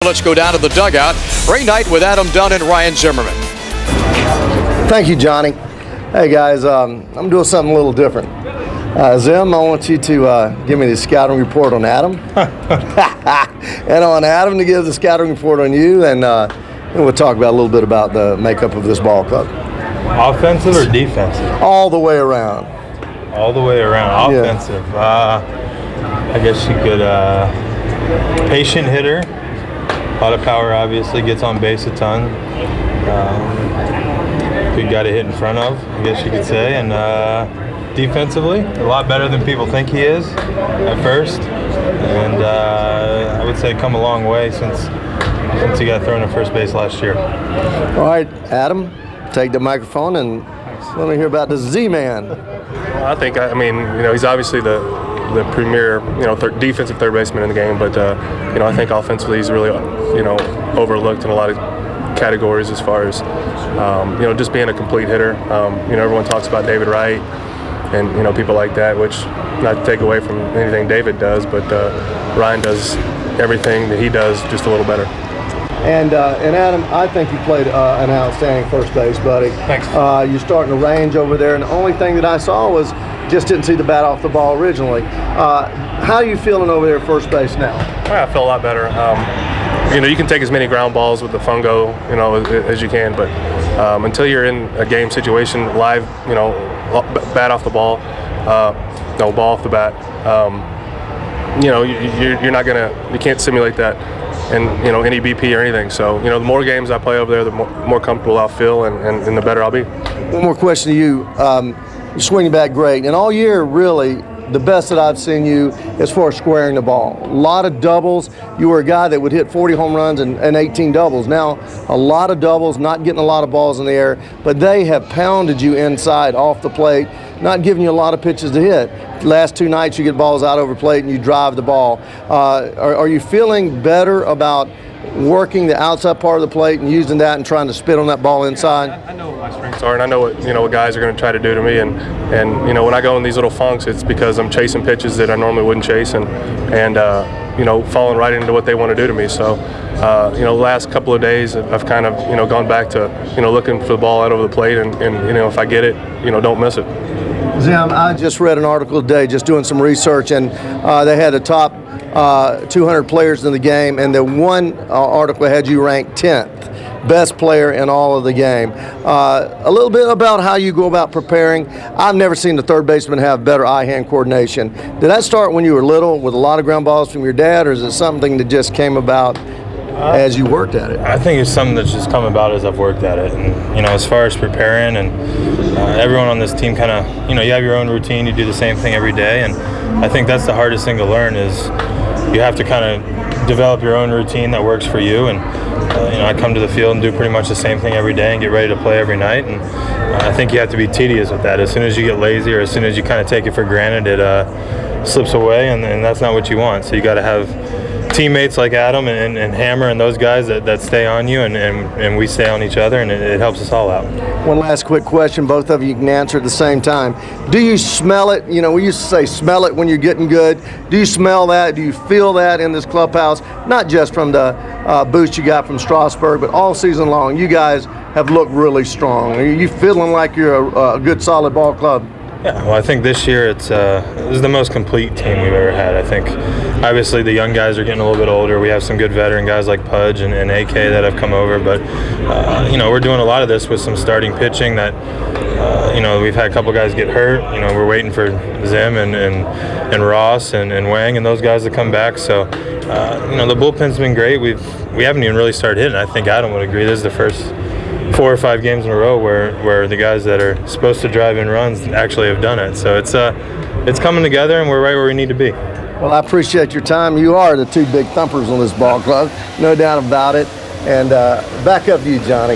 Let's go down to the dugout. Ray Knight with Adam Dunn and Ryan Zimmerman. Thank you, Johnny. Hey, guys, I'm doing something a little different. Zim, I want you to give me the scouting report on Adam. And on Adam to give the scouting report on you, and we'll talk about a little bit about the makeup of this ball club. Offensive or defensive? All the way around. All the way around. Offensive. Yeah. I guess you could, patient hitter. A lot of power, obviously, gets on base a ton. Good guy to hit in front of, I guess you could say. And defensively, a lot better than people think he is at first. And I would say come a long way since he got thrown at first base last year. All right, Adam, take the microphone and let me hear about the Z-Man. Well, I mean, he's obviously the premier, defensive third baseman in the game, but I think offensively he's really, overlooked in a lot of categories as far as, just being a complete hitter. Everyone talks about David Wright and people like that, which not to take away from anything David does, but Ryan does everything that he does just a little better. And Adam, I think you played an outstanding first base, buddy. Thanks. You're starting to range over there, and the only thing that I saw was just didn't see the bat off the ball originally. How are you feeling over there at first base now? Well, I feel a lot better. You can take as many ground balls with the fungo, as you can, but until you're in a game situation, live, bat off the ball, ball off the bat, you're not gonna, you can't simulate that in any BP or anything. So the more games I play over there, the more comfortable I'll feel, and the better I'll be. One more question to you. You're swinging back great, and all year really the best that I've seen you as far as squaring the ball. A lot of doubles. You were a guy that would hit 40 home runs and 18 doubles. Now a lot of doubles, not getting a lot of balls in the air, but they have pounded you inside off the plate, not giving you a lot of pitches to hit. Last two nights you get balls out over plate and you drive the ball. Are you feeling better about working the outside part of the plate and using that and trying to spit on that ball inside? I know what my strengths are, and I know what guys are going to try to do to me. And when I go in these little funks, it's because I'm chasing pitches that I normally wouldn't chase, and falling right into what they want to do to me. So the last couple of days I've kind of gone back to looking for the ball out over the plate, and if I get it, don't miss it. Zim, I just read an article today, just doing some research, and they had the top 200 players in the game, and the one article had you ranked 10th best player in all of the game. A little bit about how you go about preparing. I've never seen the third baseman have better eye-hand coordination. Did that start when you were little with a lot of ground balls from your dad, or is it something that just came about as you worked at it? I think it's something that's just come about as I've worked at it. And, as far as preparing, and everyone on this team kind of, you have your own routine, you do the same thing every day. And I think that's the hardest thing to learn is you have to kind of develop your own routine that works for you. And, I come to the field and do pretty much the same thing every day and get ready to play every night. And I think you have to be tedious with that. As soon as you get lazy or as soon as you kind of take it for granted, it slips away, and that's not what you want. So you got to have teammates like Adam and Hammer and those guys that stay on you, and we stay on each other, and it helps us all out. One last quick question, both of you can answer at the same time. Do you smell it? We used to say smell it when you're getting good. Do you smell that? Do you feel that in this clubhouse? Not just from the boost you got from Strasburg, but all season long. You guys have looked really strong. Are you feeling like you're a good, solid ball club? Yeah, well, I think this year this is the most complete team we've ever had. I think obviously the young guys are getting a little bit older. We have some good veteran guys like Pudge and AK that have come over, but we're doing a lot of this with some starting pitching that we've had a couple guys get hurt. We're waiting for Zim and Ross and Wang and those guys to come back. So the bullpen's been great. We haven't even really started hitting. I think Adam would agree. This is the first 4 or 5 games in a row where the guys that are supposed to drive in runs actually have done it. So it's coming together, and we're right where we need to be. Well, I appreciate your time. You are the two big thumpers on this ball club, no doubt about it. And back up to you, Johnny.